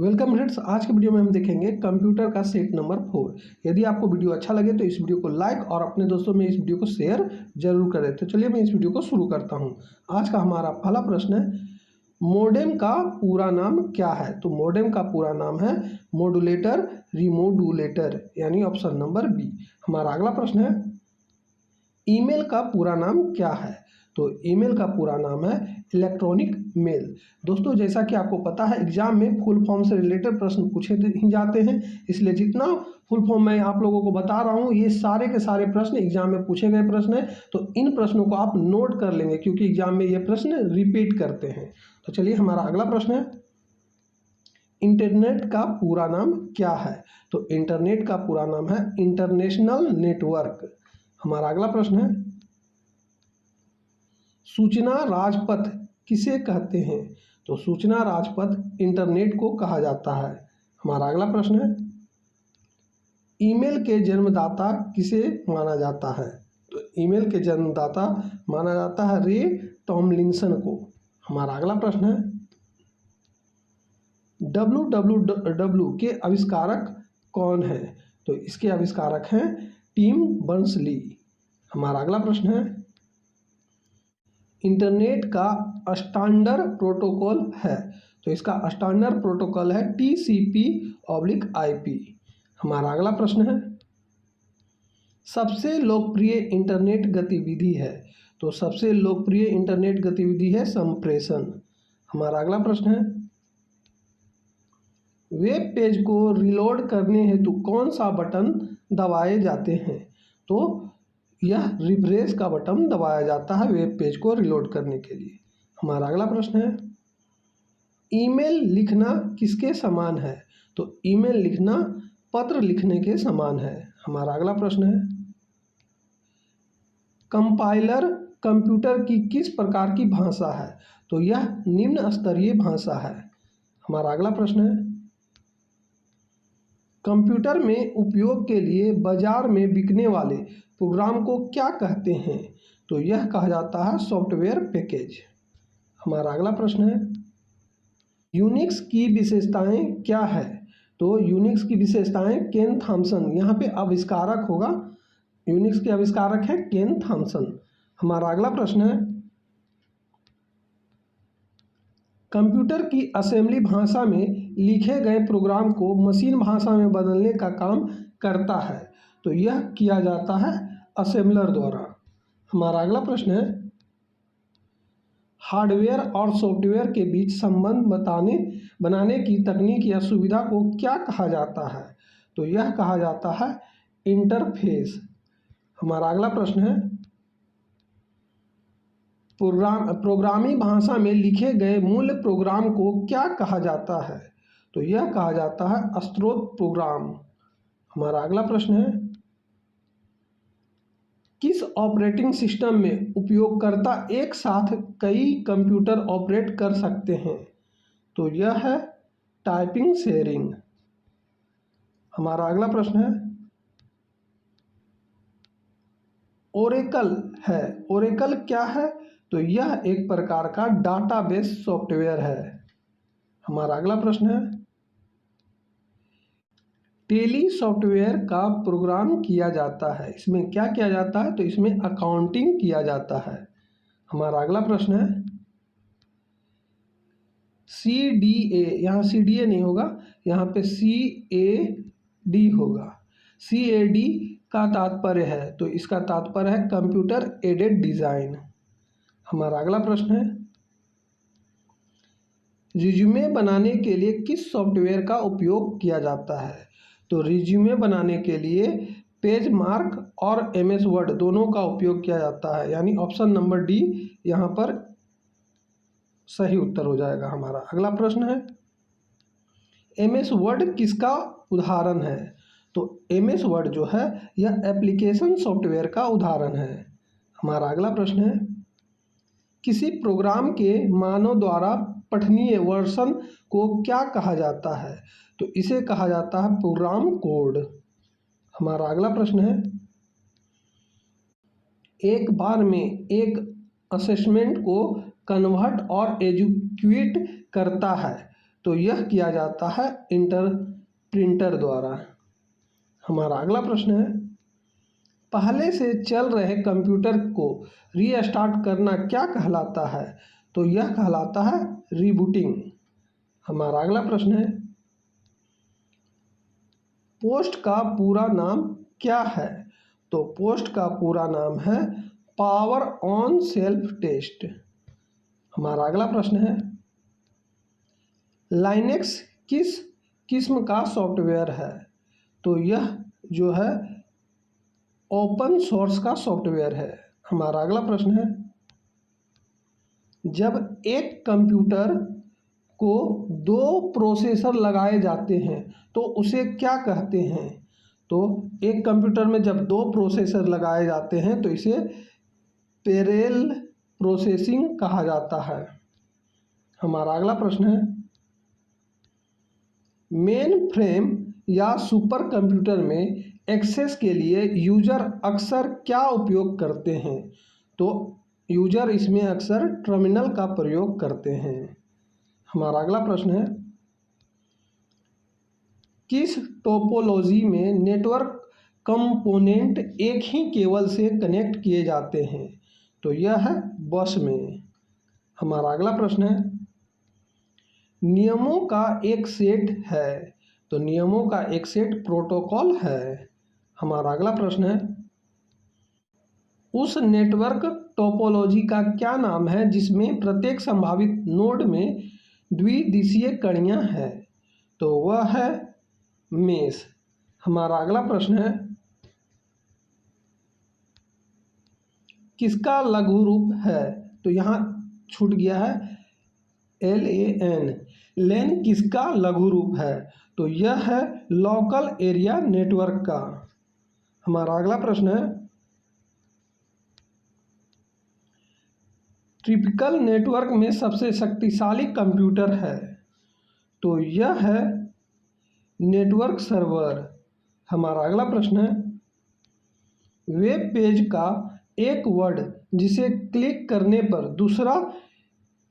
Welcome friends, आज के video में हम देखेंगे कंप्यूटर का सेट नंबर 4। यदि आपको वीडियो अच्छा लगे तो इस वीडियो को लाइक और अपने दोस्तों में इस वीडियो को शेयर जरूर करें। तो चलिए मैं इस वीडियो को शुरू करता हूं। आज का हमारा पहला प्रश्न है, मोडेम का पूरा नाम क्या है? तो मोडेम का पूरा नाम है मॉड्यूलेटर रिमोडुलेटर, यानी ऑप्शन नंबर बी। हमारा अगला प्रश्न है, ईमेल का पूरा नाम क्या है? तो ईमेल का पूरा नाम है इलेक्ट्रॉनिक मेल। दोस्तों, जैसा कि आपको पता है एग्जाम में फुल फॉर्म से रिलेटेड प्रश्न पूछे ही जाते हैं, इसलिए जितना फुल फॉर्म मैं आप लोगों को बता रहा हूं ये सारे के सारे प्रश्न एग्जाम में पूछे गए प्रश्न हैं। तो इन प्रश्नों को आप नोट कर लेंगे क्योंकि एग्जाम में ये प्रश्न रिपीट करते हैं। तो चलिए हमारा अगला प्रश्न है, इंटरनेट का पूरा नाम क्या है? तो इंटरनेट का पूरा नाम है इंटरनेशनल नेटवर्क। हमारा अगला प्रश्न है, सूचना राजपथ किसे कहते हैं? तो सूचना राजपथ इंटरनेट को कहा जाता है। हमारा अगला प्रश्न है, ईमेल के जन्मदाता किसे माना जाता है? तो ईमेल के जन्मदाता माना जाता है रे टॉमलिंसन को। हमारा अगला प्रश्न है, www के आविष्कारक कौन है? तो इसके आविष्कारक हैं टिम बर्नर्स-ली। हमारा अगला प्रश्न है, इंटरनेट का स्टैंडर्ड प्रोटोकॉल है? तो इसका स्टैंडर्ड प्रोटोकॉल है TCP/IP। हमारा अगला प्रश्न है, सबसे लोकप्रिय इंटरनेट गतिविधि है? तो सबसे लोकप्रिय इंटरनेट गतिविधि है संप्रेषण। हमारा अगला प्रश्न है, वेब पेज को रिलोड करने हेतु कौन सा बटन दबाए जाते हैं? तो यह रिफ्रेश का बटन दबाया जाता है वेब पेज को रिलोड करने के लिए। हमारा अगला प्रश्न है, ईमेल लिखना किसके समान है? तो ईमेल लिखना पत्र लिखने के समान है। हमारा अगला प्रश्न है, कंपाइलर कंप्यूटर की किस प्रकार की भाषा है? तो यह निम्न स्तरीय भाषा है। हमारा अगला प्रश्न है, कंप्यूटर में उपयोग के लिए बाजार में बिकने वाले प्रोग्राम को क्या कहते हैं? तो यह कहा जाता है सॉफ्टवेयर पैकेज। हमारा अगला प्रश्न है, यूनिक्स की विशेषताएं क्या है? तो यूनिक्स की विशेषताएं केन थॉमसन, यहाँ पे आविष्कारक होगा, यूनिक्स के आविष्कारक है केन थॉमसन। हमारा अगला प्रश्न है, कंप्यूटर की असेंबली भाषा में लिखे गए प्रोग्राम को मशीन भाषा में बदलने का काम करता है? तो यह किया जाता है असेंबलर द्वारा। हमारा अगला प्रश्न है, हार्डवेयर और सॉफ्टवेयर के बीच संबंध बनाने की तकनीक या सुविधा को क्या कहा जाता है? तो यह कहा जाता है इंटरफेस। हमारा अगला प्रश्न है, प्रोग्रामिंग भाषा में लिखे गए मूल प्रोग्राम को क्या कहा जाता है? तो यह कहा जाता है स्रोत प्रोग्राम। हमारा अगला प्रश्न है, किस ऑपरेटिंग सिस्टम में उपयोगकर्ता एक साथ कई कंप्यूटर ऑपरेट कर सकते हैं? तो यह है टाइपिंग शेयरिंग। हमारा अगला प्रश्न है, ओरेकल है। ओरेकल क्या है? तो यह एक प्रकार का डाटाबेस सॉफ्टवेयर है। हमारा अगला प्रश्न है, टेली सॉफ्टवेयर का प्रोग्राम किया जाता है, इसमें क्या किया जाता है? तो इसमें अकाउंटिंग किया जाता है। हमारा अगला प्रश्न है, CDA, यहाँ CDA नहीं होगा, यहाँ पे CAD होगा। CAD का तात्पर्य है, तो इसका तात्पर्य है कंप्यूटर एडेड डिजाइन। हमारा अगला प्रश्न है, रिज्यूमे बनाने के लिए किस सॉफ्टवेयर का उपयोग किया जाता है? तो रिज्यूमे बनाने के लिए पेज मार्क और MS वर्ड दोनों का उपयोग किया जाता है, यानी ऑप्शन नंबर डी यहाँ पर सही उत्तर हो जाएगा हमारा। अगला प्रश्न है, MS वर्ड किसका उदाहरण है? तो MS वर्ड जो है यह एप्लीकेशन सॉफ्टवेयर का उदाहरण है। हमारा अगला प्रश्न है, किसी प्रोग्राम के मानव द्वारा पठनीय वर्जन को क्या कहा जाता है? तो इसे कहा जाता है प्रोग्राम कोड। हमारा अगला प्रश्न है, एक बार में एक असेसमेंट को कन्वर्ट और एग्जीक्यूट करता है, तो यह किया जाता है इंटर प्रिंटर द्वारा। हमारा अगला प्रश्न है, पहले से चल रहे कंप्यूटर को रीस्टार्ट करना क्या कहलाता है? तो यह कहलाता है रीबूटिंग। हमारा अगला प्रश्न है, पोस्ट का पूरा नाम क्या है? तो पोस्ट का पूरा नाम है पावर ऑन सेल्फ टेस्ट। हमारा अगला प्रश्न है, लाइनेक्स किस किस्म का सॉफ्टवेयर है? तो यह जो है ओपन सोर्स का सॉफ्टवेयर है। हमारा अगला प्रश्न है, जब एक कंप्यूटर को दो प्रोसेसर लगाए जाते हैं तो उसे क्या कहते हैं? तो एक कंप्यूटर में जब दो प्रोसेसर लगाए जाते हैं तो इसे पैरेलल प्रोसेसिंग कहा जाता है। हमारा अगला प्रश्न है, मेन फ्रेम या सुपर कंप्यूटर में एक्सेस के लिए यूजर अक्सर क्या उपयोग करते हैं? तो यूजर इसमें अक्सर टर्मिनल का प्रयोग करते हैं। हमारा अगला प्रश्न है, किस टोपोलॉजी में नेटवर्क कंपोनेंट एक ही केबल से कनेक्ट किए जाते हैं? तो यह है बस में। हमारा अगला प्रश्न है, नियमों का एक सेट है। तो नियमों का एक सेट प्रोटोकॉल है। हमारा अगला प्रश्न है, उस नेटवर्क टोपोलॉजी का क्या नाम है जिसमें प्रत्येक संभावित नोड में द्विदिशीय कड़ियाँ हैं? तो वह है मेश। हमारा अगला प्रश्न है, किसका लघु रूप है? तो यहाँ छूट गया है LAN। LAN किसका लघु रूप है? तो यह है लोकल एरिया नेटवर्क का। हमारा अगला प्रश्न है, टिपिकल नेटवर्क में सबसे शक्तिशाली कंप्यूटर है? तो यह है नेटवर्क सर्वर। हमारा अगला प्रश्न है, वेब पेज का एक वर्ड जिसे क्लिक करने पर दूसरा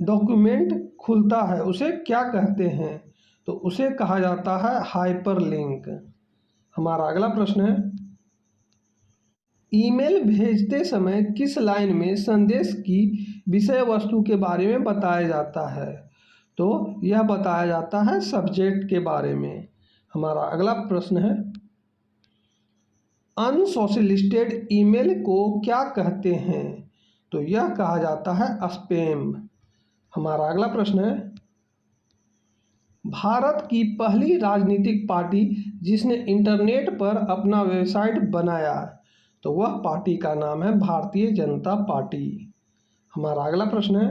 डॉक्यूमेंट खुलता है उसे क्या कहते हैं? तो उसे कहा जाता है हाइपरलिंक। हमारा अगला प्रश्न है, ईमेल भेजते समय किस लाइन में संदेश की विषय वस्तु के बारे में बताया जाता है? तो यह बताया जाता है सब्जेक्ट के बारे में। हमारा अगला प्रश्न है, अनसोलिसिटेड ईमेल को क्या कहते हैं? तो यह कहा जाता है स्पैम। हमारा अगला प्रश्न है, भारत की पहली राजनीतिक पार्टी जिसने इंटरनेट पर अपना वेबसाइट बनाया, तो वह पार्टी का नाम है भारतीय जनता पार्टी। हमारा अगला प्रश्न है,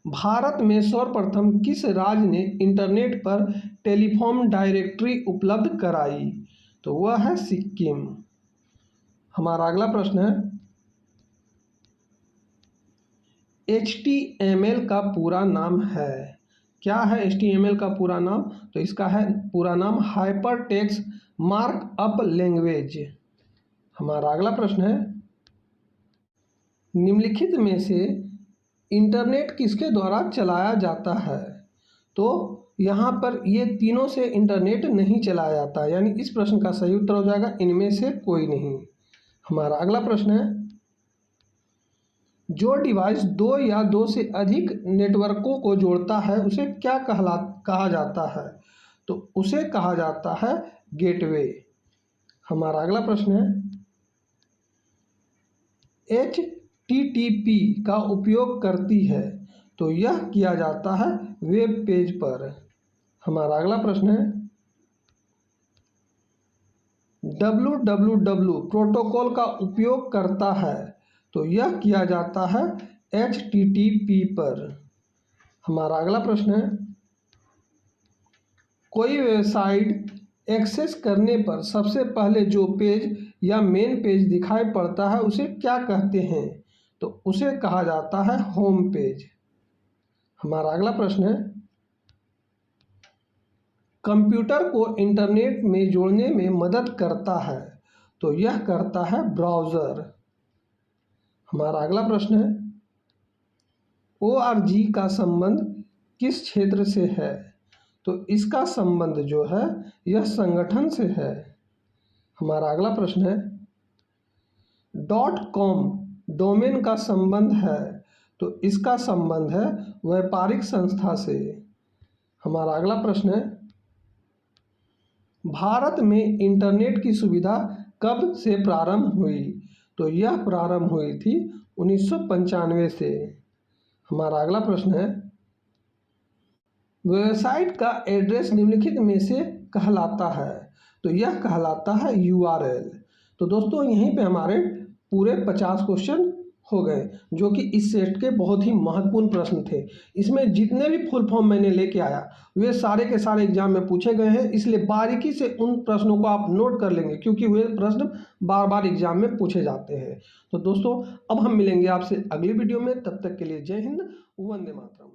भारत में सर्वप्रथम किस राज्य ने इंटरनेट पर टेलीफोन डायरेक्टरी उपलब्ध कराई? तो वह है सिक्किम। हमारा अगला प्रश्न है, HTML का पूरा नाम है? क्या है HTML का पूरा नाम? तो इसका है पूरा नाम हाइपर टेक्स्ट मार्कअप लैंग्वेज। हमारा अगला प्रश्न है, निम्नलिखित में से इंटरनेट किसके द्वारा चलाया जाता है? तो यहाँ पर ये तीनों से इंटरनेट नहीं चलाया जाता, यानी इस प्रश्न का सही उत्तर हो जाएगा इनमें से कोई नहीं। हमारा अगला प्रश्न है, जो डिवाइस दो या दो से अधिक नेटवर्कों को जोड़ता है उसे क्या कहा जाता है? तो उसे कहा जाता है गेटवे। हमारा अगला प्रश्न है, HTTP का उपयोग करती है? तो यह किया जाता है वेब पेज पर। हमारा अगला प्रश्न है, www प्रोटोकॉल का उपयोग करता है? तो यह किया जाता है HTTP पर। हमारा अगला प्रश्न है, कोई वेबसाइट एक्सेस करने पर सबसे पहले जो पेज या मेन पेज दिखाई पड़ता है उसे क्या कहते हैं? तो उसे कहा जाता है होम पेज। हमारा अगला प्रश्न है, कंप्यूटर को इंटरनेट में जोड़ने में मदद करता है? तो यह करता है ब्राउज़र। हमारा अगला प्रश्न है, ORG का संबंध किस क्षेत्र से है? तो इसका संबंध जो है यह संगठन से है। हमारा अगला प्रश्न है, .com डोमेन का संबंध है, तो इसका संबंध है व्यापारिक संस्था से। हमारा अगला प्रश्न है, भारत में इंटरनेट की सुविधा कब से प्रारंभ हुई? तो यह प्रारंभ हुई थी 1995 से। हमारा अगला प्रश्न है, वेबसाइट का एड्रेस निम्नलिखित में से कहलाता है? तो यह कहलाता है URL। तो दोस्तों यहीं पे हमारे पूरे 50 क्वेश्चन हो गए, जो कि इस सेट के बहुत ही महत्वपूर्ण प्रश्न थे। इसमें जितने भी फुल फॉर्म मैंने लेके आया वे सारे के सारे एग्जाम में पूछे गए हैं, इसलिए बारीकी से उन प्रश्नों को आप नोट कर लेंगे, क्योंकि वे प्रश्न बार बार एग्जाम में पूछे जाते हैं। तो दोस्तों अब हम मिलेंगे आपसे अगली वीडियो में, तब तक के लिए जय हिंद, वंदे मातरम।